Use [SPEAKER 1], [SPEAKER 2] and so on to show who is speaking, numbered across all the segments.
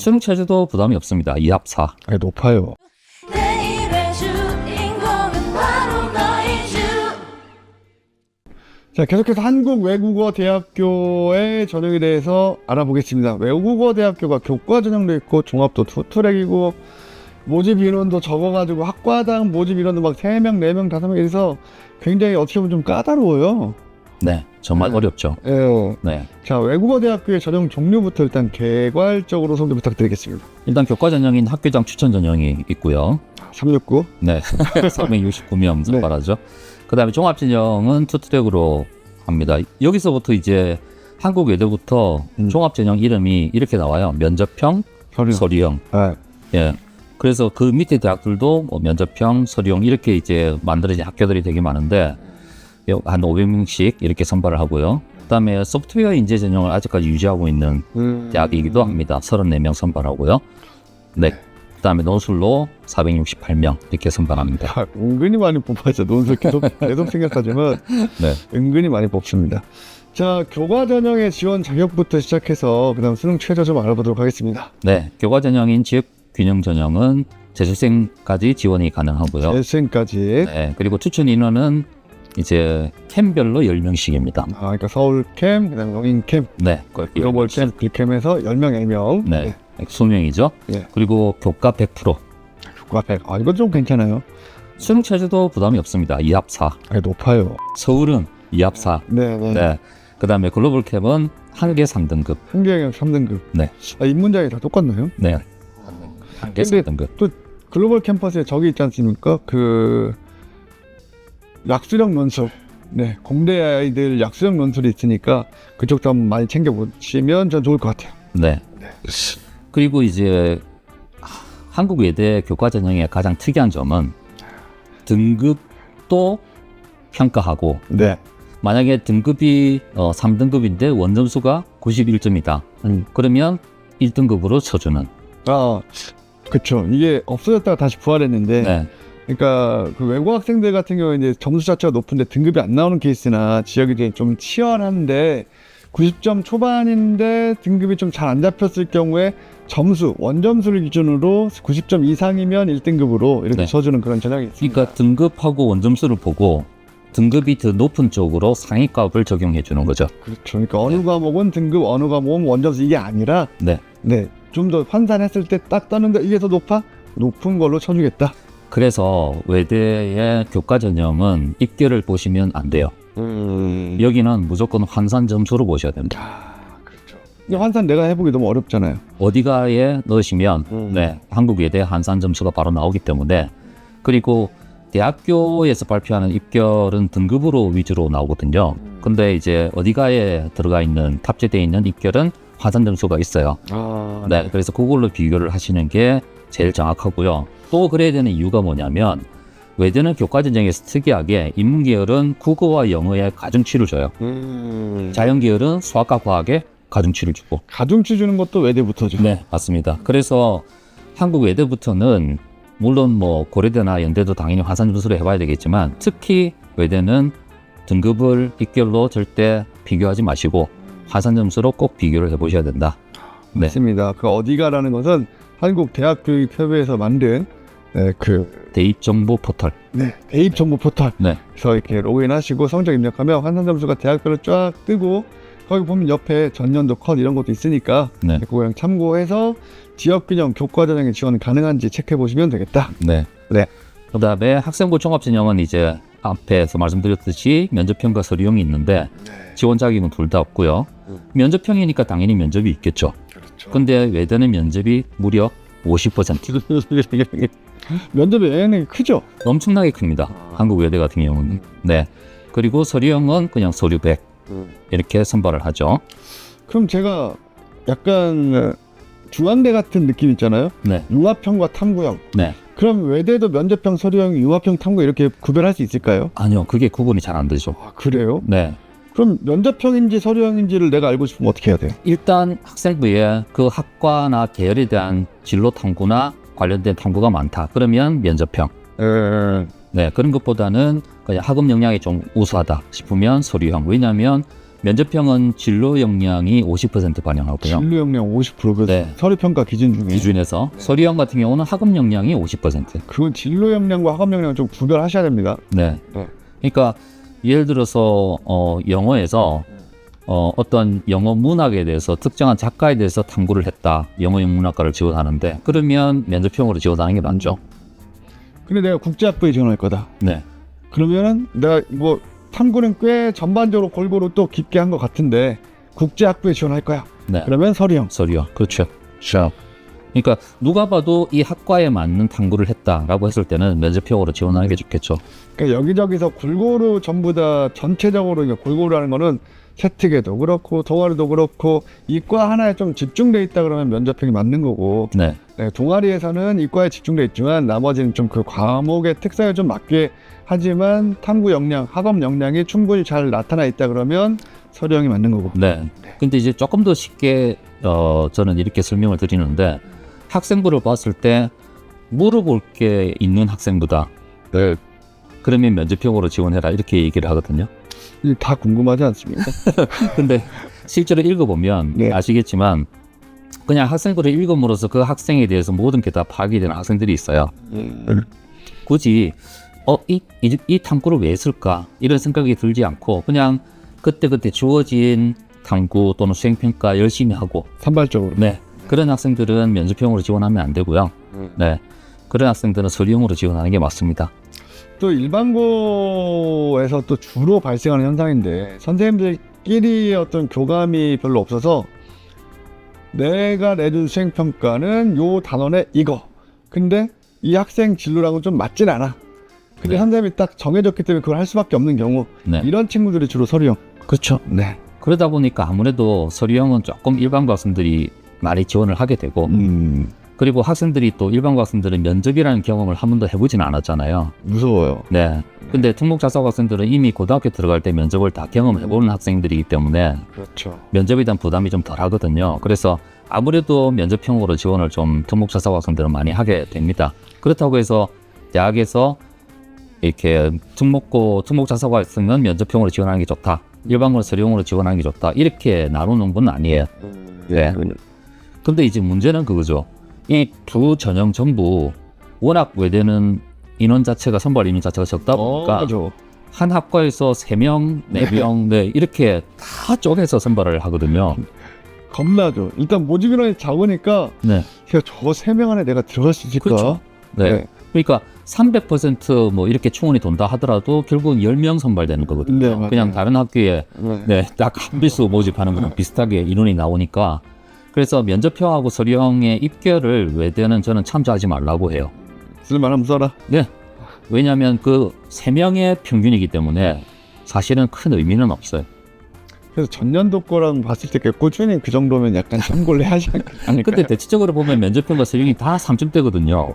[SPEAKER 1] 수능 체제도 부담이 없습니다. 2합4.
[SPEAKER 2] 높아요.
[SPEAKER 3] 내일의 주인공은 바로 너의 주.
[SPEAKER 2] 자, 계속해서 한국외국어대학교의 전형에 대해서 알아보겠습니다. 외국어대학교가 교과 전형도 있고 종합도 투트랙이고 모집 인원도 적어가지고 학과당 모집 인원도 막 3명, 4명, 5명 이래서 굉장히 어떻게 보면 좀 까다로워요.
[SPEAKER 1] 네, 정말 어렵죠.
[SPEAKER 2] 예.
[SPEAKER 1] 네,
[SPEAKER 2] 자, 외국어대학교의 전형 종류부터 일단 개괄적으로 소개 부탁드리겠습니다.
[SPEAKER 1] 일단 교과 전형인 학교장 추천 전형이 있고요.
[SPEAKER 2] 369.
[SPEAKER 1] 네, 369명 선발하죠. 그다음에 종합 전형은 투트랙으로 합니다. 여기서부터 이제 한국 외대부터 종합 전형 이름이 이렇게 나와요. 면접형, 서류형.
[SPEAKER 2] 네.
[SPEAKER 1] 예. 그래서 그 밑에 대학들도 뭐 면접형, 서류형 이렇게 이제 만들어진 학교들이 되게 많은데 한 500명씩 이렇게 선발을 하고요. 그다음에 소프트웨어 인재 전형을 아직까지 유지하고 있는 대학이기도 합니다. 34명 선발하고요. 네. 그다음에 논술로 468명 이렇게 선발합니다.
[SPEAKER 2] 은근히 많이 뽑아죠. 논술 계속 생각하지만
[SPEAKER 1] 네.
[SPEAKER 2] 은근히 많이 뽑습니다. 자, 교과 전형의 지원 자격부터 시작해서 그다음 수능 최저 좀 알아보도록 하겠습니다.
[SPEAKER 1] 네. 교과 전형인 지역 균형 전형은 재수생까지 지원이 가능하고요.
[SPEAKER 2] 재수생까지.
[SPEAKER 1] 네. 그리고 추천 인원은 이제 캠별로 10명씩입니다.
[SPEAKER 2] 그러니까 서울 캠, 그다음 영인 캠,
[SPEAKER 1] 네.
[SPEAKER 2] 글로벌 캠, 빌캠에서 10명, 1명.
[SPEAKER 1] 네. 20명이죠.
[SPEAKER 2] 예.
[SPEAKER 1] 그리고 교과 100%.
[SPEAKER 2] 교과 100. 이건 좀 괜찮아요.
[SPEAKER 1] 수능 체제도 부담이 없습니다. 2합4.
[SPEAKER 2] 높아요.
[SPEAKER 1] 서울은 2합4.
[SPEAKER 2] 네.
[SPEAKER 1] 네. 그다음에 글로벌 캡은 한개 3등급.
[SPEAKER 2] 한계영 3등급.
[SPEAKER 1] 네.
[SPEAKER 2] 입문장이 다 똑같나요?
[SPEAKER 1] 네. 한개
[SPEAKER 2] 근데
[SPEAKER 1] 3등급.
[SPEAKER 2] 또 글로벌 캠퍼스에 저기 있지 않습니까? 그 약수령 논술. 네, 공대 아이들 약수령 논술이 있으니까 그쪽도 한번 많이 챙겨보시면 전 좋을 것 같아요.
[SPEAKER 1] 네. 그리고 이제 한국 외대 교과 전형의 가장 특이한 점은 등급도 평가하고
[SPEAKER 2] 네.
[SPEAKER 1] 만약에 등급이 3등급인데 원점수가 91점이다. 그러면 1등급으로 쳐주는.
[SPEAKER 2] 그렇죠. 이게 없어졌다가 다시 부활했는데,
[SPEAKER 1] 네.
[SPEAKER 2] 그러니까 그 외국 학생들 같은 경우에 이제 점수 자체가 높은데 등급이 안 나오는 케이스나 지역이 이제 좀 치열한데 90점 초반인데 등급이 좀 잘 안 잡혔을 경우에 점수, 원점수를 기준으로 90점 이상이면 1등급으로 이렇게
[SPEAKER 1] 네.
[SPEAKER 2] 쳐주는 그런 전형이 있습니다.
[SPEAKER 1] 그러니까 등급하고 원점수를 보고 등급이 더 높은 쪽으로 상위값을 적용해 주는 거죠.
[SPEAKER 2] 그렇죠. 그러니까 어느 과목은 등급, 어느 과목은 원점수 이게 아니라
[SPEAKER 1] 네.
[SPEAKER 2] 좀 더 환산했을 때 딱 떴는데 이게 더 높아? 높은 걸로 쳐주겠다.
[SPEAKER 1] 그래서 외대의 교과 전형은 입결을 보시면 안 돼요. 여기는 무조건 환산 점수로 보셔야 됩니다.
[SPEAKER 2] 그렇죠. 이 환산 내가 해보기 너무 어렵잖아요.
[SPEAKER 1] 어디가에 넣으시면 네, 한국 외대 환산 점수가 바로 나오기 때문에 그리고 대학교에서 발표하는 입결은 등급으로 위주로 나오거든요. 근데 이제 어디가에 들어가 있는 탑재되어 있는 입결은 환산 점수가 있어요. 네, 그래서 그걸로 비교를 하시는 게 제일 정확하고요. 또 그래야 되는 이유가 뭐냐면 외대는 교과 전형에서 특이하게 인문계열은 국어와 영어에 가중치를 줘요. 자연계열은 수학과 과학에 가중치를 주고.
[SPEAKER 2] 가중치 주는 것도 외대부터죠.
[SPEAKER 1] 네, 맞습니다. 그래서 한국 외대부터는 물론 뭐 고려대나 연대도 당연히 환산 점수를 해봐야 되겠지만 특히 외대는 등급을 입결로 절대 비교하지 마시고 환산 점수로 꼭 비교를 해보셔야 된다. 네.
[SPEAKER 2] 맞습니다. 그 어디가라는 것은 한국 대학교육협회에서 만든 그
[SPEAKER 1] 대입 정보 포털.
[SPEAKER 2] 대입 정보 포털.
[SPEAKER 1] 네.
[SPEAKER 2] 그래서 이렇게 로그인하시고 성적 입력하면 환산 점수가 대학별로 쫙 뜨고 거기 보면 옆에 전년도 컷 이런 것도 있으니까
[SPEAKER 1] 네.
[SPEAKER 2] 그거랑 참고해서 지역균형 교과 전형에 지원 가능한지 체크해 보시면 되겠다.
[SPEAKER 1] 네.
[SPEAKER 2] 네.
[SPEAKER 1] 그다음에 학생부 종합 전형은 이제 앞에서 말씀드렸듯이 면접형과 서류형이 있는데 지원 자격은 둘 다 없고요. 면접형이니까 당연히 면접이 있겠죠.
[SPEAKER 2] 그렇죠.
[SPEAKER 1] 근데 외대는 면접이 무려 50%.
[SPEAKER 2] 면접의 영향력이 크죠.
[SPEAKER 1] 엄청나게 큽니다. 한국 외대 같은 경우는. 네. 그리고 서류형은 그냥 서류 100 이렇게 선발을 하죠.
[SPEAKER 2] 그럼 제가 약간 중앙대 같은 느낌 있잖아요.
[SPEAKER 1] 네.
[SPEAKER 2] 융합형과 탐구형.
[SPEAKER 1] 네.
[SPEAKER 2] 그럼 외대도 면접형, 서류형, 융합형, 탐구 이렇게 구별할 수 있을까요?
[SPEAKER 1] 아니요. 그게 구분이 잘 안 되죠.
[SPEAKER 2] 그래요?
[SPEAKER 1] 네.
[SPEAKER 2] 그럼 면접형인지 서류형인지를 내가 알고 싶으면 어떻게 해야 돼요?
[SPEAKER 1] 일단 학생부에 그 학과나 계열에 대한 진로 탐구나 관련된 탐구가 많다. 그러면 면접형. 네, 그런 것보다는 그냥 학업 역량이 좀 우수하다 싶으면 서류형. 왜냐하면 면접형은 진로 역량이 50% 반영하고요.
[SPEAKER 2] 진로 역량 50%.
[SPEAKER 1] 네.
[SPEAKER 2] 서류 평가 기준 중에.
[SPEAKER 1] 기준에서 서류형 같은 경우는 학업 역량이 50%.
[SPEAKER 2] 그건 진로 역량과 학업 역량 좀 구별하셔야 됩니다.
[SPEAKER 1] 네.
[SPEAKER 2] 네.
[SPEAKER 1] 그러니까 예를 들어서 영어에서 어떤 영어 문학에 대해서 특정한 작가에 대해서 탐구를 했다. 영어 영문학과를 지원하는데 그러면 면접형으로 지원하는 게 맞죠.
[SPEAKER 2] 근데 내가 국제학부에 지원할 거다.
[SPEAKER 1] 네.
[SPEAKER 2] 그러면은 내가 뭐 탐구는 꽤 전반적으로 골고루 또 깊게 한 것 같은데 국제학부에 지원할 거야.
[SPEAKER 1] 네.
[SPEAKER 2] 그러면 서류형.
[SPEAKER 1] 서류형. 그렇죠. 그러니까 누가 봐도 이 학과에 맞는 탐구를 했다라고 했을 때는 면접형으로 지원하는 게 좋겠죠.
[SPEAKER 2] 그러니까 여기저기서 골고루 전부 다 전체적으로 그러니까 골고루 하는 거는 채특에도 그렇고 동아리도 그렇고 이과 하나에 좀 집중돼 있다 그러면 면접형이 맞는 거고
[SPEAKER 1] 네.
[SPEAKER 2] 네, 동아리에서는 이과에 집중돼 있지만 나머지는 좀 그 과목의 특성에 좀 맞게 하지만 탐구 역량, 학업 역량이 충분히 잘 나타나 있다 그러면 서류형이 맞는 거고.
[SPEAKER 1] 네. 근데 이제 조금 더 쉽게 저는 이렇게 설명을 드리는데 학생부를 봤을 때 물어볼 게 있는 학생부다.
[SPEAKER 2] 네.
[SPEAKER 1] 그러면 면접형으로 지원해라 이렇게 얘기를 하거든요.
[SPEAKER 2] 이게 다 궁금하지 않습니까?
[SPEAKER 1] 근데 실제로 읽어보면
[SPEAKER 2] 네.
[SPEAKER 1] 아시겠지만 그냥 학생부를 읽음으로써 그 학생에 대해서 모든 게 다 파악이 되는 학생들이 있어요. 굳이 이 탐구를 왜 했을까 이런 생각이 들지 않고 그냥 그때그때 주어진 탐구 또는 수행평가 열심히 하고
[SPEAKER 2] 산발적으로.
[SPEAKER 1] 네 그런 학생들은 면접형으로 지원하면 안 되고요. 네 그런 학생들은 서류형으로 지원하는 게 맞습니다.
[SPEAKER 2] 또 일반고에서 또 주로 발생하는 현상인데 선생님들끼리의 어떤 교감이 별로 없어서 내가 내준 수행평가는 요 단원에 이거. 근데 이 학생 진로랑은 좀 맞진 않아. 근데
[SPEAKER 1] 네.
[SPEAKER 2] 선생님이 딱 정해졌기 때문에 그걸 할 수밖에 없는 경우
[SPEAKER 1] 네
[SPEAKER 2] 이런 친구들이 주로 서류형.
[SPEAKER 1] 그렇죠.
[SPEAKER 2] 네.
[SPEAKER 1] 그러다 보니까 아무래도 서류형은 조금 일반고 학생들이 많이 지원을 하게 되고 그리고 학생들이 또 일반고 학생들은 면접이라는 경험을 한 번도 해보지는 않았잖아요.
[SPEAKER 2] 무서워요.
[SPEAKER 1] 네. 근데 특목자사고 학생들은 이미 고등학교 들어갈 때 면접을 다 경험해보는 학생들이기 때문에
[SPEAKER 2] 그렇죠.
[SPEAKER 1] 면접에 대한 부담이 좀 덜 하거든요. 그래서 아무래도 면접형으로 지원을 좀 특목자사고 학생들은 많이 하게 됩니다. 그렇다고 해서 대학에서 이렇게 특목자사고 학생은 면접형으로 지원하는 게 좋다. 일반고는 서류형으로 지원하는 게 좋다. 이렇게 나누는 건 아니에요. 네. 근데 이제 문제는 그거죠. 이 두 전형 전부 워낙 외대는 인원 자체가 선발 인원 자체가 적다 보니까
[SPEAKER 2] 그렇죠.
[SPEAKER 1] 한 학과에서 3명, 4명 네, 이렇게 다 쪼개서 선발을 하거든요.
[SPEAKER 2] 겁나죠. 일단 모집 인원이 작으니까
[SPEAKER 1] 네.
[SPEAKER 2] 제가 저 3명 안에 내가 들어갈 수 있을까?
[SPEAKER 1] 그렇죠. 네.
[SPEAKER 2] 네.
[SPEAKER 1] 그러니까 300%뭐 이렇게 충원이 돈다 하더라도 결국은 10명 선발되는 거거든요.
[SPEAKER 2] 네, 맞아요.
[SPEAKER 1] 그냥 다른 학교에
[SPEAKER 2] 네.
[SPEAKER 1] 네, 딱 한 비수 모집하는 거랑 비슷하게 인원이 나오니까 그래서 면접형하고 서류형의 입결을 외대는 저는 참조하지 말라고 해요.
[SPEAKER 2] 쓸만하면 써라.
[SPEAKER 1] 네. 왜냐하면 그 3명의 평균이기 때문에 사실은 큰 의미는 없어요.
[SPEAKER 2] 그래서 전년도 거랑 봤을 때 꾸준히 그 정도면 약간 참고를 해야지 않을까요?
[SPEAKER 1] 근데 대체적으로 보면 면접형과 서류형이 다 3점대거든요.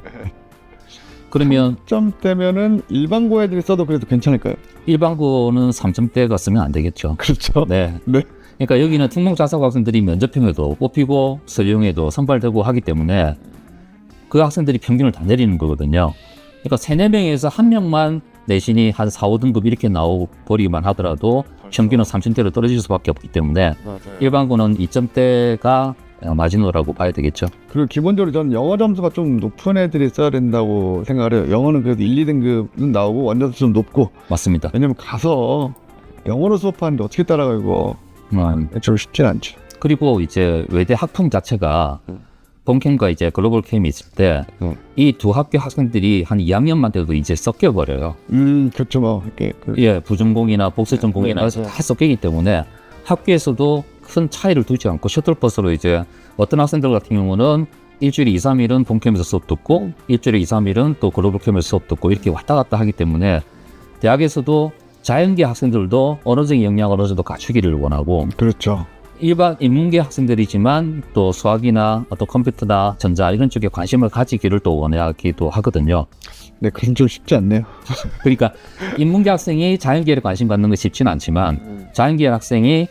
[SPEAKER 1] 그러면
[SPEAKER 2] 3점대면은 일반고 애들이 써도 그래도 괜찮을까요?
[SPEAKER 1] 일반고는 3점대가 쓰면 안 되겠죠.
[SPEAKER 2] 그렇죠.
[SPEAKER 1] 네.
[SPEAKER 2] 네.
[SPEAKER 1] 그러니까 여기는 특목자사고 학생들이 면접형에도 뽑히고 서류형에도 선발되고 하기 때문에 그 학생들이 평균을 다 내리는 거거든요. 그러니까 3, 4명에서 1명만 내신이 한 4, 5등급 이렇게 나와버리기만 하더라도 평균은 3점대로 떨어질 수밖에 없기 때문에
[SPEAKER 2] 맞아요.
[SPEAKER 1] 일반고는 2점대가 마지노라고 봐야 되겠죠.
[SPEAKER 2] 그리고 기본적으로 저는 영어 점수가 좀 높은 애들이 써야 된다고 생각을 해요. 영어는 그래도 1, 2등급은 나오고 원점수 좀 높고
[SPEAKER 1] 맞습니다.
[SPEAKER 2] 왜냐면 가서 영어로 수업하는데 어떻게 따라가고 좀 쉽진 않죠.
[SPEAKER 1] 그리고 이제 외대 학풍 자체가 본캠과 이제 글로벌 캠이 있을 때 이 두 학교 학생들이 한 2학년만 돼도 이제 섞여 버려요.
[SPEAKER 2] 그렇죠. 뭐 이렇게
[SPEAKER 1] 예, 부전공이나 복수 전공이나
[SPEAKER 2] 네, 맞아요.
[SPEAKER 1] 다 섞이기 때문에 학교에서도 큰 차이를 두지 않고 셔틀버스로 이제 어떤 학생들 같은 경우는 일주일에 2, 3일은 본캠에서 수업 듣고 일주일에 2, 3일은 또 글로벌 캠에서 수업 듣고 이렇게 왔다 갔다 하기 때문에 대학에서도 자연계 학생들도 언어적인 역량을 어느 정도 갖추기를 원하고
[SPEAKER 2] 그렇죠.
[SPEAKER 1] 일반 인문계 학생들이지만 또 수학이나 어떤 컴퓨터나 전자 이런 쪽에 관심을 가지기를 또 원하기도 하거든요.
[SPEAKER 2] 네, 그건 좀 쉽지 않네요.
[SPEAKER 1] 그러니까 인문계 학생이 자연계에 관심 갖는 건 쉽지는 않지만 자연계 학생이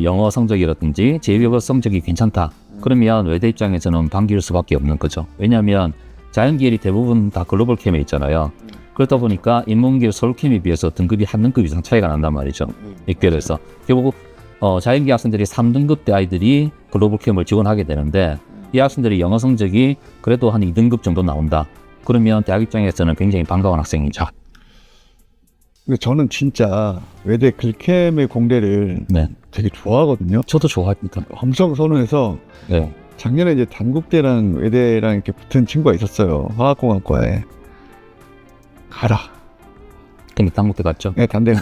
[SPEAKER 1] 영어 성적이라든지 제2외국어 성적이 괜찮다. 그러면 외대 입장에서는 반길 수밖에 없는 거죠. 왜냐하면 자연계열이 대부분 다 글로벌 캠에 있잖아요. 그렇다 보니까 인문계 서울 캠에 비해서 등급이 한 등급 이상 차이가 난단 말이죠. 입결에서 결국 자연계 학생들이 3등급 대 아이들이 글로벌 캠을 지원하게 되는데 이 학생들이 영어 성적이 그래도 한 2등급 정도 나온다. 그러면 대학 입장에서는 굉장히 반가운 학생이죠.
[SPEAKER 2] 근데 저는 진짜 외대 글캠의 공대를
[SPEAKER 1] 네,
[SPEAKER 2] 되게 좋아하거든요.
[SPEAKER 1] 저도 좋아합니다.
[SPEAKER 2] 엄청 선호해서
[SPEAKER 1] 네,
[SPEAKER 2] 작년에 이제 단국대랑 외대랑 이렇게 붙은 친구가 있었어요. 화학공학과에. 가라.
[SPEAKER 1] 근데 당국대 갔죠.
[SPEAKER 2] 네, 단대.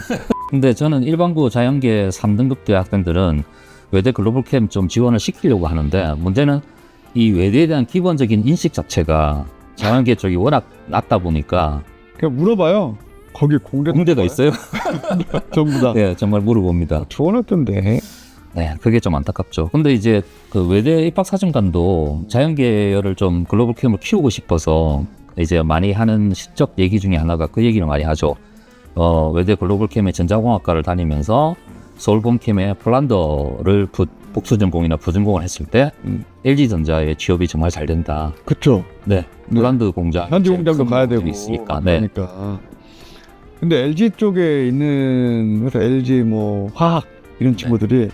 [SPEAKER 1] 근데 저는 일반고 자연계 3등급 대 학생들은 외대 글로벌 캠 좀 지원을 시키려고 하는데 문제는 이 외대에 대한 기본적인 인식 자체가 자연계 쪽이 워낙 낮다 보니까
[SPEAKER 2] 그냥 물어봐요. 거기 공대
[SPEAKER 1] 공대가 있어요?
[SPEAKER 2] 전부 다.
[SPEAKER 1] 네, 정말 물어봅니다.
[SPEAKER 2] 좋아했던데.
[SPEAKER 1] 네, 그게 좀 안타깝죠. 근데 이제 그 외대 입학사정관도 자연계열을 좀 글로벌 캠을 키우고 싶어서 이제 많이 하는 시적 얘기 중에 하나가 그 얘기를 많이 하죠. 외대 글로벌 캠의 전자공학과를 다니면서 서울 본캠의 폴란더를 복수전공이나 부전공을 했을 때 LG전자의 취업이 정말 잘 된다.
[SPEAKER 2] 그쵸.
[SPEAKER 1] 네, 폴란드 공장,
[SPEAKER 2] 현지 공장도 가야 되고
[SPEAKER 1] 있으니까. 네,
[SPEAKER 2] 그러니까. 근데 LG 쪽에 있는 회사 LG 뭐 화학 이런 친구들이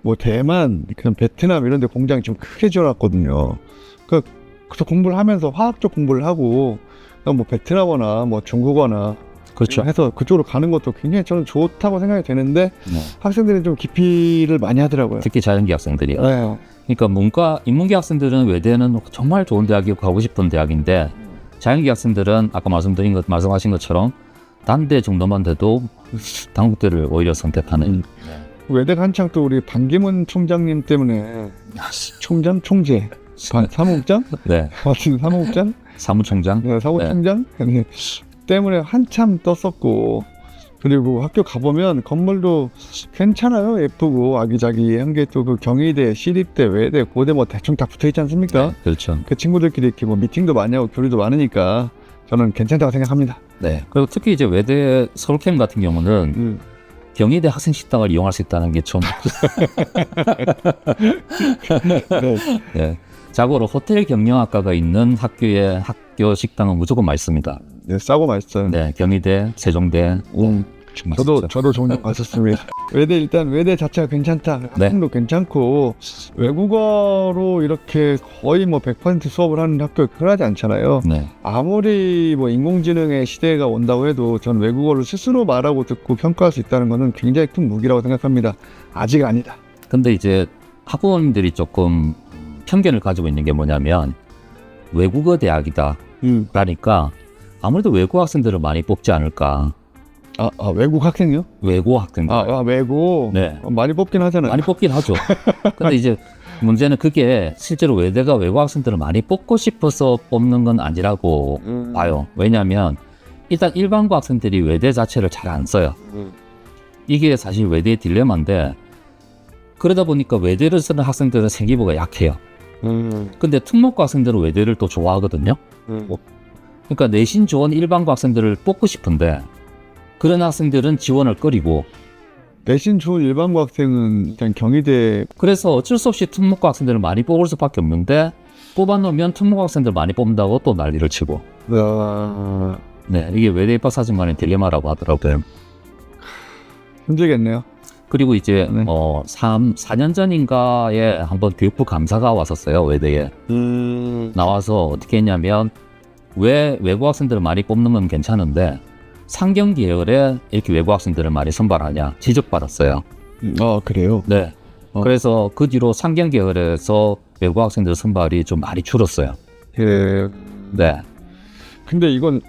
[SPEAKER 2] 뭐 대만, 그냥 베트남 이런 데 공장이 좀 크게 지어놨거든요. 그래서 공부를 하면서 화학 쪽 공부를 하고 뭐 베트남어나 뭐 중국어나
[SPEAKER 1] 그렇죠.
[SPEAKER 2] 해서 그쪽으로 가는 것도 굉장히 저는 좋다고 생각이 되는데
[SPEAKER 1] 네.
[SPEAKER 2] 학생들이 좀 기피를 많이 하더라고요.
[SPEAKER 1] 특히 자연계 학생들이요.
[SPEAKER 2] 네.
[SPEAKER 1] 그러니까 인문계 학생들은 외대는 정말 좋은 대학이고 가고 싶은 대학인데 자연계 학생들은 아까 말씀하신 것처럼 단대 정도만 돼도 단국대를 오히려 선택하는.
[SPEAKER 2] 외대가 한창 또 우리 반기문 총장님 때문에 총재 사무국장?
[SPEAKER 1] 네,
[SPEAKER 2] 같은 사무국장?
[SPEAKER 1] 사무총장.
[SPEAKER 2] 네, 사무총장? 때문에 한참 떴었고, 그리고 학교 가보면 건물도 괜찮아요. 예쁘고 아기자기한 게 또 그 경희대, 시립대, 외대, 고대 뭐 대충 다 붙어있지 않습니까?
[SPEAKER 1] 네, 그렇죠.
[SPEAKER 2] 그 친구들끼리 이렇게 뭐 미팅도 많이 하고 교류도 많으니까 저는 괜찮다고 생각합니다.
[SPEAKER 1] 네. 그리고 특히 이제 외대 서울캠 같은 경우는 경희대 학생 식당을 이용할 수 있다는 게 좀.
[SPEAKER 2] 네.
[SPEAKER 1] 네. 자고로 호텔 경영학과가 있는 학교의 학교 식당은 무조건 맛있습니다.
[SPEAKER 2] 네, 싸고 맛있어요.
[SPEAKER 1] 네, 경희대, 세종대. 정말
[SPEAKER 2] 저도 종종 갔었습니다. 외대 자체가 괜찮다.
[SPEAKER 1] 네.
[SPEAKER 2] 학생도 괜찮고 외국어로 이렇게 거의 뭐 100% 수업을 하는 학교 흔하지 않잖아요.
[SPEAKER 1] 네.
[SPEAKER 2] 아무리 뭐 인공지능의 시대가 온다고 해도 전 외국어를 스스로 말하고 듣고 평가할 수 있다는 것은 굉장히 큰 무기라고 생각합니다. 아직 아니다.
[SPEAKER 1] 근데 이제 학부모님들이 조금 편견을 가지고 있는 게 뭐냐면 외국어 대학이다. 그러니까 아무래도 외국 학생들을 많이 뽑지 않을까.
[SPEAKER 2] 외국 학생이요?
[SPEAKER 1] 외고 학생들.
[SPEAKER 2] 외고.
[SPEAKER 1] 네.
[SPEAKER 2] 많이 뽑긴 하잖아요.
[SPEAKER 1] 많이 뽑긴 하죠. 근데 이제 문제는 그게 실제로 외대가 외고 학생들을 많이 뽑고 싶어서 뽑는 건 아니라고 봐요. 왜냐하면 일단 일반고 학생들이 외대 자체를 잘 안 써요. 이게 사실 외대의 딜레마인데 그러다 보니까 외대를 쓰는 학생들은 생기부가 약해요. 근데 특목고 학생들은 외대를 또 좋아하거든요. 그러니까 내신 좋은 일반고 학생들을 뽑고 싶은데 그런 학생들은 지원을 꺼리고
[SPEAKER 2] 내신 좋은 일반고 학생은 일단 경희대.
[SPEAKER 1] 그래서 어쩔 수 없이 특목고 학생들을 많이 뽑을 수밖에 없는데 뽑아놓으면 특목고 학생들 많이 뽑는다고 또 난리를 치고. 네, 이게 외대 입학사정관의 딜레마라고 하더라고요.
[SPEAKER 2] 힘들겠네요.
[SPEAKER 1] 그리고 이제
[SPEAKER 2] 네.
[SPEAKER 1] 4년 전인가에 한번 교육부 감사가 왔었어요. 외대에 나와서 어떻게 했냐면 왜 외고 학생들을 많이 뽑는 건 괜찮은데 상경 계열에 이렇게 외고 학생들을 많이 선발하냐 지적받았어요.
[SPEAKER 2] 그래요?
[SPEAKER 1] 네. 그래서 그 뒤로 상경 계열에서 외고 학생들 선발이 좀 많이 줄었어요.
[SPEAKER 2] 예.
[SPEAKER 1] 네.
[SPEAKER 2] 근데 이건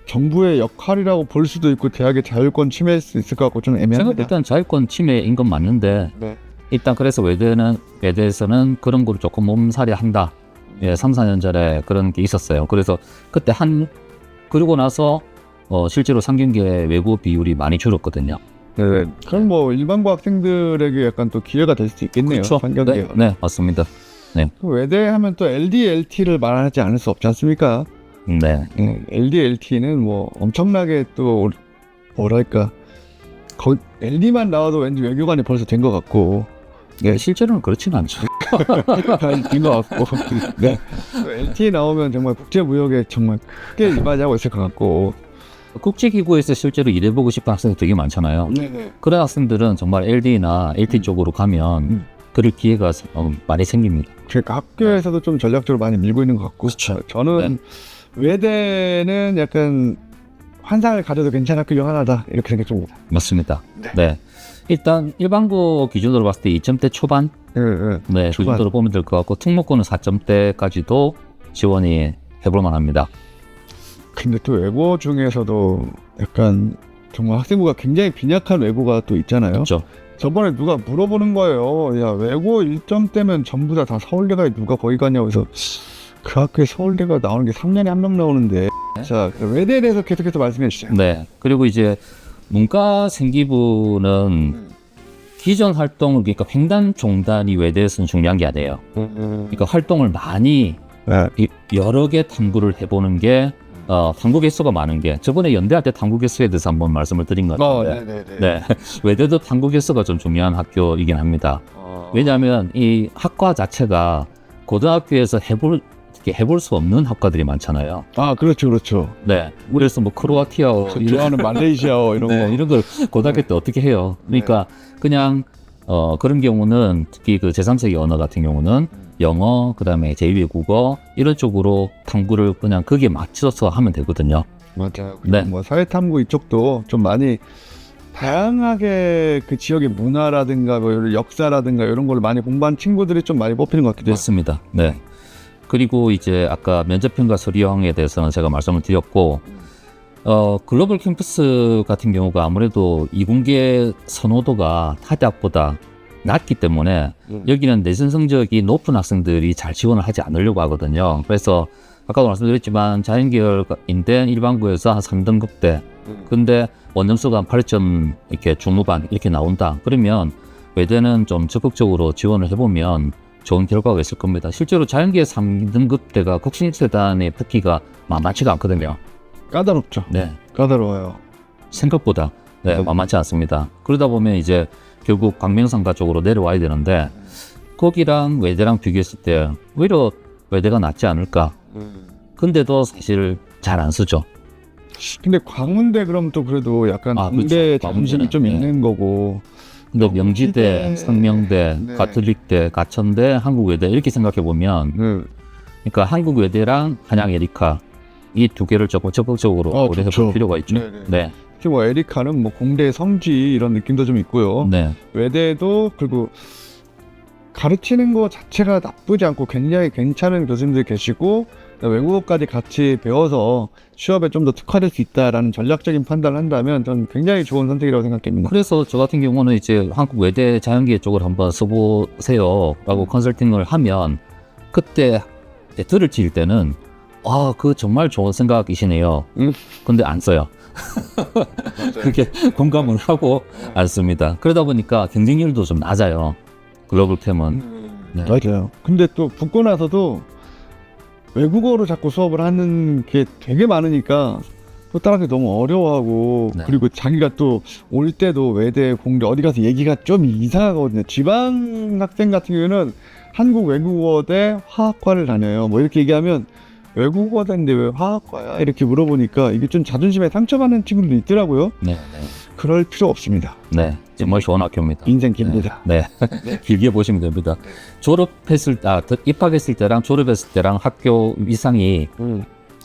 [SPEAKER 2] 정부의 역할이라고 볼 수도 있고 대학의 자율권 침해일 수 있을 것 같고 좀 애매합니다.
[SPEAKER 1] 일단 자율권 침해인 건 맞는데
[SPEAKER 2] 네.
[SPEAKER 1] 일단 그래서 외대에서는 그런 거를 조금 몸살이 한다. 예, 3, 4년 전에 그런 게 있었어요. 그래서 그때 그러고 나서 실제로 상경계 외고 비율이 많이 줄었거든요.
[SPEAKER 2] 네. 그럼 뭐 일반고 학생들에게 약간 또 기회가 될 수도 있겠네요.
[SPEAKER 1] 그렇죠.
[SPEAKER 2] 상경계.
[SPEAKER 1] 네, 맞습니다.
[SPEAKER 2] 외대 하면 또 LD, LT를 말하지 않을 수 없지 않습니까?
[SPEAKER 1] 네.
[SPEAKER 2] LD, LT는 뭐 엄청나게 또 뭐랄까 LD만 나와도 왠지 외교관이 벌써 된 것 같고.
[SPEAKER 1] 네, 실제로는 그렇지는 않죠.
[SPEAKER 2] 된것 같고. 네. LTE 나오면 정말 국제무역에 정말 크게 이바지하고 있을 것 같고.
[SPEAKER 1] 국제기구에서 실제로 일해보고 싶은 학생들 되게 많잖아요.
[SPEAKER 2] 네네.
[SPEAKER 1] 그런 학생들은 정말 LD나 LT 쪽으로 가면 그럴 기회가 많이 생깁니다.
[SPEAKER 2] 그러니까 학교에서도 좀 전략적으로 많이 밀고 있는 것 같고.
[SPEAKER 1] 그렇죠.
[SPEAKER 2] 저는 외대는 약간 환상을 가져도 괜찮은 학교 중 하나다 이렇게 생각 좀.
[SPEAKER 1] 맞습니다.
[SPEAKER 2] 네.
[SPEAKER 1] 네. 일단 일반고 기준으로 봤을 때 2점대 초반,
[SPEAKER 2] 네, 네.
[SPEAKER 1] 네, 그
[SPEAKER 2] 초반.
[SPEAKER 1] 정도로 보면 될 것 같고 특목고는 4점대까지도 지원이 해볼 만합니다.
[SPEAKER 2] 근데 또 외고 중에서도 약간 정말 학생부가 굉장히 빈약한 외고가 또 있잖아요.
[SPEAKER 1] 그렇죠.
[SPEAKER 2] 저번에 누가 물어보는 거예요. 야, 외고 1점대면 전부 다 서울대가 누가 거기 가냐고 해서 그 학교에 서울대가 나오는 게 3년에 한 명 나오는데. 자, 외대에 대해서 계속해서 말씀해 주세요.
[SPEAKER 1] 네. 그리고 이제 문과 생기부는 기존 활동을 그러니까 횡단 종단이 외대에서는 중요한 게 아니에요. 그러니까 활동을 많이
[SPEAKER 2] 네.
[SPEAKER 1] 여러 개 탐구를 해보는 게 탐구 개수가 많은 게 저번에 연대할 때 탐구 개수에 대해서 한번 말씀을 드린 것 같은데
[SPEAKER 2] 네네네.
[SPEAKER 1] 네. 외대도 탐구 개수가 좀 중요한 학교이긴 합니다. 왜냐하면 이 학과 자체가 고등학교에서 해볼 수 없는 학과들이 많잖아요.
[SPEAKER 2] 아, 그렇죠, 그렇죠.
[SPEAKER 1] 네. 그래서 뭐 크로아티아어
[SPEAKER 2] 좋아하는 말레이시아어 이런
[SPEAKER 1] 네,
[SPEAKER 2] 거.
[SPEAKER 1] 이런 걸 고등학교 때 어떻게 해요? 그러니까 그냥 그런 경우는 특히 그 제3세계 언어 같은 경우는 영어, 그다음에 제2외국어 이런 쪽으로 탐구를 그냥 거기에 맞춰서 하면 되거든요.
[SPEAKER 2] 맞아요.
[SPEAKER 1] 네.
[SPEAKER 2] 뭐 사회탐구 이쪽도 좀 많이 다양하게 그 지역의 문화라든가 뭐 이런 역사라든가 이런 걸 많이 공부한 친구들이 좀 많이 뽑히는 것 같기도 해요.
[SPEAKER 1] 맞습니다. 네. 그리고 이제 아까 면접평가 서류형에 대해서는 제가 말씀을 드렸고 글로벌 캠퍼스 같은 경우가 아무래도 이공계 선호도가 타대학보다 낮기 때문에 여기는 내신 성적이 높은 학생들이 잘 지원을 하지 않으려고 하거든요. 그래서 아까도 말씀드렸지만 자연계열인데 일반고에서 한 3등급대 근데 원점수가 한 8점 이렇게 중후반 이렇게 나온다. 그러면 외대는 좀 적극적으로 지원을 해보면 좋은 결과가 있을 겁니다. 실제로 자연계 3등급대가 국신재단에 붙기가 만만치가 않거든요.
[SPEAKER 2] 까다롭죠.
[SPEAKER 1] 네.
[SPEAKER 2] 까다로워요.
[SPEAKER 1] 생각보다 만만치 않습니다. 그러다 보면 이제 결국 광명상가 쪽으로 내려와야 되는데 거기랑 외대랑 비교했을 때 오히려 외대가 낫지 않을까. 근데도 사실 잘 안 쓰죠.
[SPEAKER 2] 근데 광운대 그럼 또 그래도 약간 공대
[SPEAKER 1] 그렇죠.
[SPEAKER 2] 자존심이 좀
[SPEAKER 1] 네.
[SPEAKER 2] 있는 거고.
[SPEAKER 1] 근데 명지대,
[SPEAKER 2] 명지대,
[SPEAKER 1] 성명대,
[SPEAKER 2] 네.
[SPEAKER 1] 가톨릭대, 가천대, 한국외대 이렇게 생각해 보면 그러니까 한국외대랑 한양에리카 이 두 개를 조금 적극적으로 고려해
[SPEAKER 2] 좋죠.
[SPEAKER 1] 볼 필요가 있죠.
[SPEAKER 2] 네네.
[SPEAKER 1] 네.
[SPEAKER 2] 특히 뭐 에리카는 뭐 공대 성지 이런 느낌도 좀 있고요.
[SPEAKER 1] 네.
[SPEAKER 2] 외대도 그리고 가르치는 거 자체가 나쁘지 않고 굉장히 괜찮은 교수님들이 계시고 외국어까지 같이 배워서 취업에 좀 더 특화될 수 있다라는 전략적인 판단을 한다면 저는 굉장히 좋은 선택이라고 생각합니다.
[SPEAKER 1] 그래서 저 같은 경우는 이제 한국 외대 자연계 쪽을 한번 써보세요라고 컨설팅을 하면 그때 들을 칠 때는 그 정말 좋은 생각이시네요. 근데 안 써요. 그렇게 공감을 하고 안 씁니다. 그러다 보니까 경쟁률도 좀 낮아요. 글로벌 캠은. 네.
[SPEAKER 2] 맞아요. 근데 또 붙고 나서도 외국어로 자꾸 수업을 하는 게 되게 많으니까 또 따라하기 너무 어려워하고
[SPEAKER 1] 네.
[SPEAKER 2] 그리고 자기가 또 올 때도 외대 공대 어디 가서 얘기가 좀 이상하거든요. 지방 학생 같은 경우에는 한국 외국어대 화학과를 다녀요. 뭐 이렇게 얘기하면 외국어대인데 왜 화학과야? 이렇게 물어보니까 이게 좀 자존심에 상처받는 친구들도 있더라고요.
[SPEAKER 1] 네.
[SPEAKER 2] 그럴 필요 없습니다.
[SPEAKER 1] 네. 정말 좋은 학교입니다.
[SPEAKER 2] 인생 깁니다.
[SPEAKER 1] 네. 길게 보시면 됩니다. 입학했을 때랑 졸업했을 때랑 학교 위상이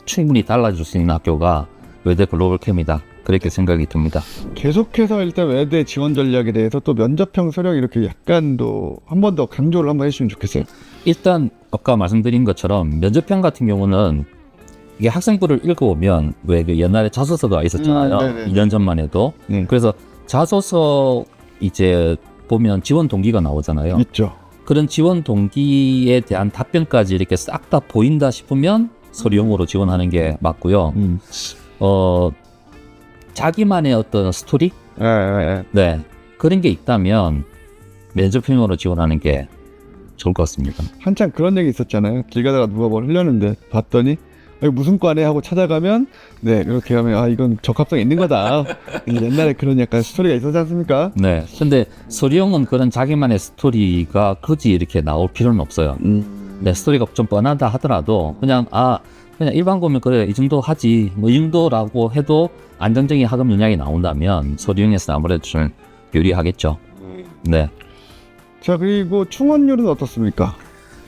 [SPEAKER 1] 충분히 달라질 수 있는 학교가 외대 글로벌 캠이다. 그렇게 생각이 듭니다.
[SPEAKER 2] 계속해서 일단 외대 지원 전략에 대해서 또 면접형 서령 이렇게 약간 더 한 번 더 강조를 한번 해주시면 좋겠어요.
[SPEAKER 1] 일단 아까 말씀드린 것처럼 면접형 같은 경우는 이게 학생부를 읽어보면 왜 그 옛날에 자소서가 있었잖아요.
[SPEAKER 2] 네네.
[SPEAKER 1] 2년 전만 해도. 그래서 자소서 이제 보면 지원 동기가 나오잖아요.
[SPEAKER 2] 있죠.
[SPEAKER 1] 그런 지원 동기에 대한 답변까지 이렇게 싹 다 보인다 싶으면 서류형으로 지원하는 게 맞고요. 자기만의 어떤 스토리? 네. 그런 게 있다면 면접형으로 지원하는 게 좋을 것 같습니다.
[SPEAKER 2] 한창 그런 얘기 있었잖아요. 길 가다가 누가 뭘 흘렸는데 봤더니 여기 무슨 과네 하고 찾아가면 네 이렇게 하면 이건 적합성 있는 거다. 옛날에 그런 약간 스토리가 있었지 않습니까?
[SPEAKER 1] 네. 근데 서류형은 그런 자기만의 스토리가 굳이 이렇게 나올 필요는 없어요. 내 스토리가 좀 뻔하다 하더라도 그냥 일반 고면 그래 이 정도 하지 뭐 이 정도라고 해도 안정적인 학업 역량이 나온다면 서류형에서 아무래도 좀 유리하겠죠. 네.
[SPEAKER 2] 자, 그리고 충원율은 어떻습니까?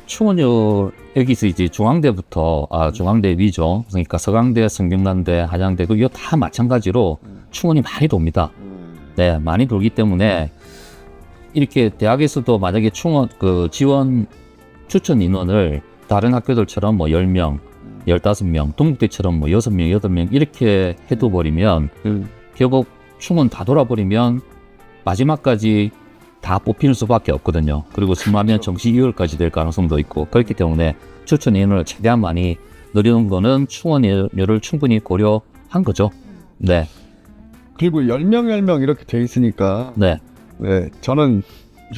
[SPEAKER 1] 충원율 여기서 이제 중앙대부터 중앙대 위죠. 그러니까 서강대, 성균관대, 한양대 이거 다 마찬가지로 충원이 많이 돕니다. 네, 많이 돌기 때문에 이렇게 대학에서도 만약에 충원 지원 추천 인원을 다른 학교들처럼 뭐 10명, 15명, 동국대처럼 뭐 6명, 8명 이렇게 해도 버리면 결국 충원 다 돌아버리면 마지막까지 다 뽑히는 수밖에 없거든요. 그리고 심하면 정시 이율까지 될 가능성도 있고 그렇기 때문에 추천 인원을 최대한 많이 늘리는 거는 충원율을 충분히 고려한 거죠. 네.
[SPEAKER 2] 그리고 10명 이렇게 돼 있으니까
[SPEAKER 1] 네.
[SPEAKER 2] 네, 저는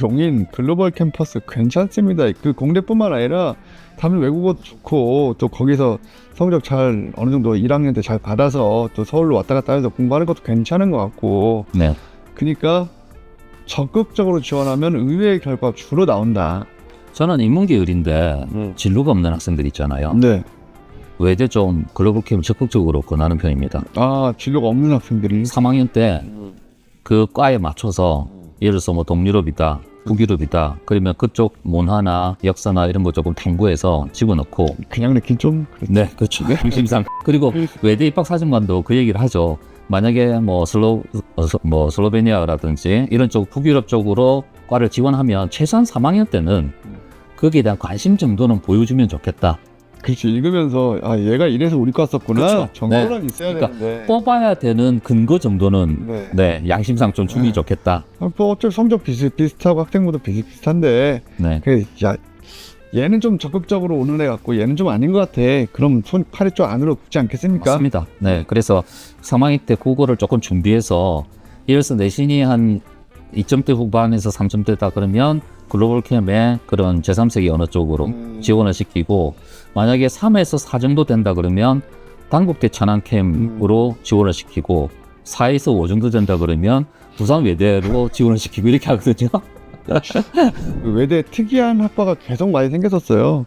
[SPEAKER 2] 용인 글로벌 캠퍼스 괜찮습니다. 그 공대뿐만 아니라 다른 외국어도 좋고 또 거기서 성적 잘 어느 정도 1학년 때 잘 받아서 또 서울로 왔다 갔다 해서 공부하는 것도 괜찮은 것 같고
[SPEAKER 1] 네.
[SPEAKER 2] 그러니까 적극적으로 지원하면 의외의 결과가 주로 나온다.
[SPEAKER 1] 저는 인문계열인데 진로가 없는 학생들 있잖아요.
[SPEAKER 2] 네.
[SPEAKER 1] 외대 좀 글로벌 캠 적극적으로 권하는 편입니다.
[SPEAKER 2] 아, 진로가 없는 학생들이
[SPEAKER 1] 3학년 때 그 과에 맞춰서 예를 들어서 뭐 동유럽이다, 북유럽이다 그러면 그쪽 문화나 역사나 이런 거 조금 탐구해서 집어넣고
[SPEAKER 2] 그냥 이렇게 좀
[SPEAKER 1] 네, 그렇죠. 중심상. 그리고 외대 입학 사정관도 그 얘기를 하죠. 만약에 뭐 슬로베니아라든지 이런 쪽 북유럽 쪽으로 과를 지원하면 최소한 3학년 때는 거기에 대한 관심 정도는 보여주면 좋겠다.
[SPEAKER 2] 그렇지, 읽으면서 아 얘가 이래서 우리 과 썼구나
[SPEAKER 1] 그렇죠.
[SPEAKER 2] 정도는 있어야
[SPEAKER 1] 그러니까
[SPEAKER 2] 되는데
[SPEAKER 1] 뽑아야 되는 근거 정도는
[SPEAKER 2] 네.
[SPEAKER 1] 네, 양심상 좀 주기 좋겠다.
[SPEAKER 2] 뭐 어차피 성적 비슷비슷하고 학생부도 비슷비슷한데
[SPEAKER 1] 네.
[SPEAKER 2] 야 얘는 좀 적극적으로 오는 애 같고 얘는 좀 아닌 것 같아. 그럼 팔이 좀 안으로 굽지 않겠습니까?
[SPEAKER 1] 맞습니다. 네, 그래서 3학년 때 국어를 조금 준비해서 예를 들어서 내신이 한 2점대 후반에서 3점대다 그러면 글로벌 캠에 그런 제3세계 언어 쪽으로 지원을 시키고 만약에 3에서 4 정도 된다 그러면 단국대 천안 캠으로 지원을 시키고 4에서 5 정도 된다 그러면 부산 외대로 지원을 시키고 이렇게 하거든요.
[SPEAKER 2] 그 외대 특이한 학과가 계속 많이 생겼었어요.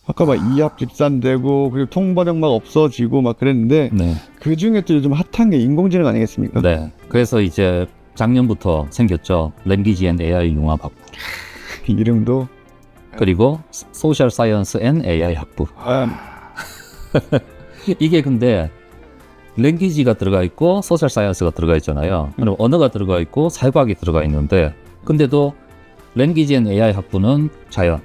[SPEAKER 2] 아까 막 이합 집산되고 그리고 통번역 막 없어지고 막 그랬는데
[SPEAKER 1] 네.
[SPEAKER 2] 그 중에 또 요즘 핫한 게 인공지능 아니겠습니까?
[SPEAKER 1] 네. 그래서 이제 작년부터 생겼죠. 랭귀지 앤 AI 융합학부.
[SPEAKER 2] 이름도
[SPEAKER 1] 그리고 소셜 사이언스 앤 AI 학부. 이게 근데 랭귀지가 들어가 있고 소셜 사이언스가 들어가 있잖아요. 그리고 언어가 들어가 있고 사회과학이 들어가 있는데 근데도 랭귀지 앤 AI 학부는 자연,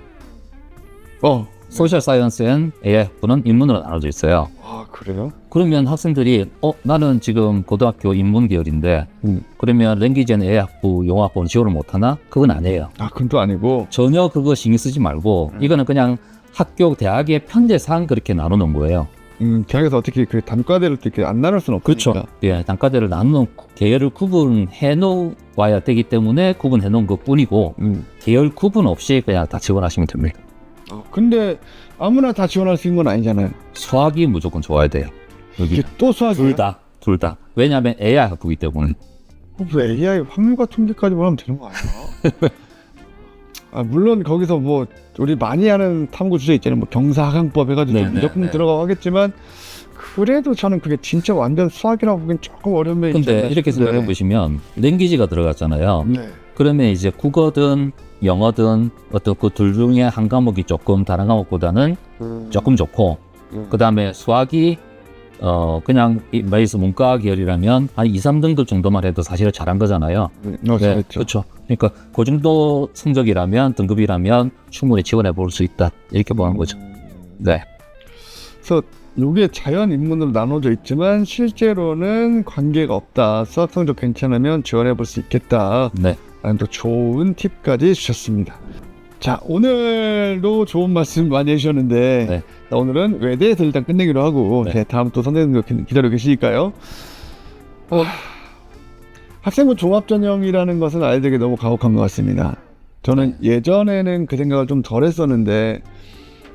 [SPEAKER 1] 소셜 사이언스 앤 AI 학부는 인문으로 나눠져 있어요.
[SPEAKER 2] 아, 그래요?
[SPEAKER 1] 그러면 학생들이 나는 지금 고등학교 인문 계열인데 그러면 랭귀지 앤 AI 학부 영어학부는 지원을 못하나? 그건 아니에요.
[SPEAKER 2] 아, 그건 또 아니고
[SPEAKER 1] 전혀 그거 신경 쓰지 말고 이거는 그냥 학교 대학의 편제상 그렇게 나누는 거예요.
[SPEAKER 2] 대학에서 어떻게 그 단과대를 이렇게 안 나눌 수는 없으니까.
[SPEAKER 1] 그렇죠. 예, 단과대를 나누는 계열을 구분해 놓아야 되기 때문에 구분해 놓은 것 뿐이고 계열 구분 없이 그냥 다 지원하시면 됩니다.
[SPEAKER 2] 근데 아무나 다 지원할 수 있는 건 아니잖아요.
[SPEAKER 1] 수학이 무조건 좋아야 돼요. 여기
[SPEAKER 2] 이게 또 수학이야?
[SPEAKER 1] 둘 다. 왜냐하면 AI 학부이기 때문에.
[SPEAKER 2] 왜 AI 확률과 통계까지 보면 되는 거 아니야? 아, 물론 거기서 뭐 우리 많이 하는 탐구 주제 있잖아요. 뭐 경사하강법 해가지고
[SPEAKER 1] 네,
[SPEAKER 2] 무조건
[SPEAKER 1] 네.
[SPEAKER 2] 들어가고 하겠지만 그래도 저는 그게 진짜 완전 수학이라고 보기엔 조금 어려운 면이 있지
[SPEAKER 1] 근데
[SPEAKER 2] 않나
[SPEAKER 1] 이렇게
[SPEAKER 2] 싶은데.
[SPEAKER 1] 생각해 보시면 랭귀지가 들어갔잖아요.
[SPEAKER 2] 네.
[SPEAKER 1] 그러면 이제 국어든 영어든 어떤 그 둘 중에 한 과목이 조금 다른 과목보다는 조금 좋고 그 다음에 수학이 그냥 메이스 문과 계열이라면 한 2, 3등급 정도만 해도 사실 잘한 거잖아요.
[SPEAKER 2] 잘했죠.
[SPEAKER 1] 그렇죠. 그러니까 그 정도 성적이라면 등급이라면 충분히 지원해 볼 수 있다 이렇게 보는 거죠. 네.
[SPEAKER 2] 그래서 이게 자연 인문으로 나눠져 있지만 실제로는 관계가 없다. 수학 성적 괜찮으면 지원해 볼 수 있겠다.
[SPEAKER 1] 네.
[SPEAKER 2] 라는 또 좋은 팁까지 주셨습니다. 자, 오늘도 좋은 말씀 많이 해주셨는데
[SPEAKER 1] 네.
[SPEAKER 2] 오늘은 외대에서 일단 끝내기로 하고
[SPEAKER 1] 네.
[SPEAKER 2] 다음 또 선생님도 기다리고 계시니까요. 학생부 종합전형이라는 것은 아이들에게 너무 가혹한 것 같습니다. 저는 예전에는 그 생각을 좀 덜 했었는데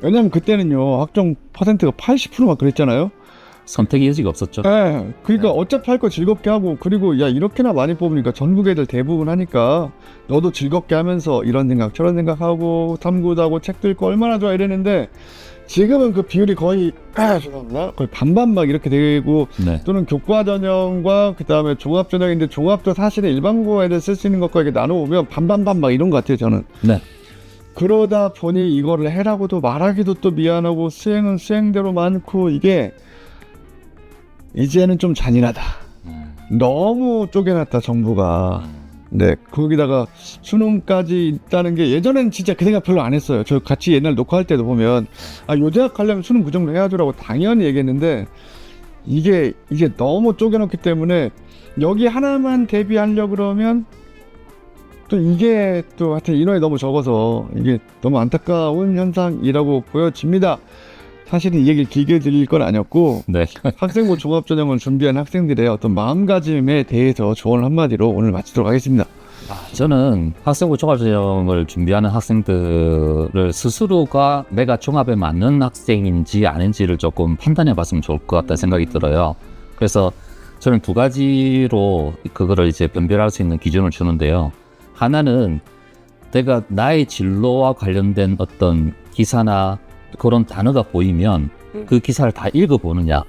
[SPEAKER 2] 왜냐면 그때는요 학종 퍼센트가 80%막 그랬잖아요.
[SPEAKER 1] 선택의 여지가 없었죠.
[SPEAKER 2] 네, 그러니까 어차피 할 거 즐겁게 하고 그리고 야 이렇게나 많이 뽑으니까 전국 애들 대부분 하니까 너도 즐겁게 하면서 이런 생각 저런 생각하고 탐구도 하고 책도 읽고 얼마나 좋아 이랬는데 지금은 그 비율이 거의 죄송합니다 거의 반반 막 이렇게 되고
[SPEAKER 1] 네.
[SPEAKER 2] 또는 교과 전형과 그 다음에 종합 전형인데 종합도 사실은 일반고 애들 쓸 수 있는 것과 이렇게 나눠보면 반반반 막 이런 것 같아요 저는.
[SPEAKER 1] 네.
[SPEAKER 2] 그러다 보니 이거를 해라고도 말하기도 또 미안하고 수행은 수행대로 많고 이게 이제는 좀 잔인하다. 너무 쪼개놨다 정부가. 네 거기다가 수능까지 있다는 게 예전엔 진짜 그 생각 별로 안 했어요. 저 같이 옛날 녹화할 때도 보면 아 요 대학 가려면 수능 그 정도 해야죠라고 당연히 얘기했는데 이게 너무 쪼개놓기 때문에 여기 하나만 대비하려고 그러면 또 이게 또 하여튼 인원이 너무 적어서 이게 너무 안타까운 현상이라고 보여집니다. 사실은 이 얘기를 길게 드릴 건 아니었고
[SPEAKER 1] 네.
[SPEAKER 2] 학생부 종합전형을 준비한 학생들의 어떤 마음가짐에 대해서 조언 한마디로 오늘 마치도록 하겠습니다.
[SPEAKER 1] 저는 학생부 종합전형을 준비하는 학생들을 스스로가 내가 종합에 맞는 학생인지 아닌지를 조금 판단해 봤으면 좋을 것 같다는 생각이 들어요. 그래서 저는 두 가지로 그거를 이제 변별할 수 있는 기준을 주는데요. 하나는 내가 나의 진로와 관련된 어떤 기사나 그런 단어가 보이면 그 기사를 다 읽어보느냐.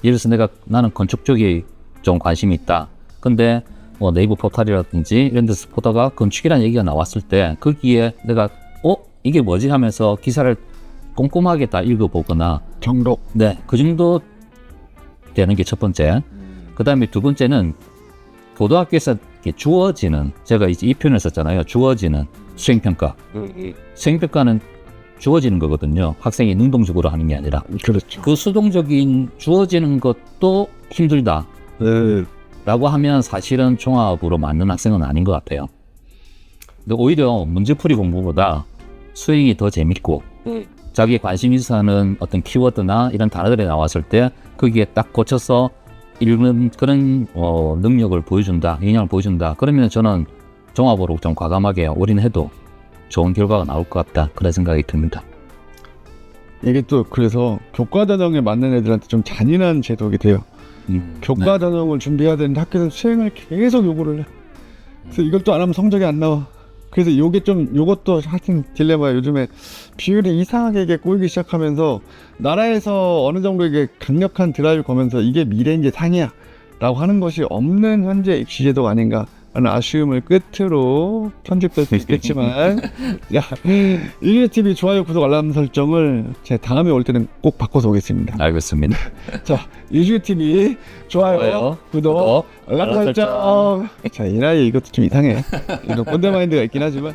[SPEAKER 1] 예를 들어서 나는 건축 쪽에 좀 관심이 있다. 근데 뭐 네이버 포털이라든지 이런 데서 보다가 건축이라는 얘기가 나왔을 때 거기에 내가 이게 뭐지 하면서 기사를 꼼꼼하게 다 읽어보거나
[SPEAKER 2] 정독.
[SPEAKER 1] 네, 그 정도 되는 게 첫 번째. 그 다음에 두 번째는 고등학교에서 이렇게 주어지는, 제가 이제 이 표현을 썼잖아요. 주어지는 수행평가. 수행평가는 주어지는 거거든요. 학생이 능동적으로 하는 게 아니라.
[SPEAKER 2] 그렇죠.
[SPEAKER 1] 그 수동적인 주어지는 것도 힘들다.
[SPEAKER 2] 네.
[SPEAKER 1] 라고 하면 사실은 종합으로 맞는 학생은 아닌 것 같아요. 근데 오히려 문제풀이 공부보다 수행이 더 재밌고 자기의 관심 있어 하는 어떤 키워드나 이런 단어들이 나왔을 때 거기에 딱 고쳐서 읽는 그런 능력을 보여준다, 영향을 보여준다. 그러면 저는 종합으로 좀 과감하게 올인해도 좋은 결과가 나올 것 같다. 그런 생각이 듭니다.
[SPEAKER 2] 이게 또 그래서 교과 전형에 맞는 애들한테 좀 잔인한 제도가 돼요. 교과 전형을 준비해야 되는데 학교에서 수행을 계속 요구를 해. 그래서 이걸 또 안 하면 성적이 안 나와. 그래서 요것도 하여튼 딜레마야. 요즘에 비율이 이상하게 이게 꼬이기 시작하면서 나라에서 어느 정도 이게 강력한 드라이브 거면서 이게 미래인지 상이야 라고 하는 것이 없는 현재 입시 제도가 아닌가 하는 아쉬움을 끝으로 편집될 수 있겠지만 야, 일유TV 좋아요, 구독, 알람 설정을 제 다음에 올 때는 꼭 바꿔서 오겠습니다.
[SPEAKER 1] 알겠습니다.
[SPEAKER 2] 자, 일유TV 좋아요, 구독, 알람 설정. 자, 이 나이에 이것도 좀 이상해. 이런 꼰대 마인드가 있긴 하지만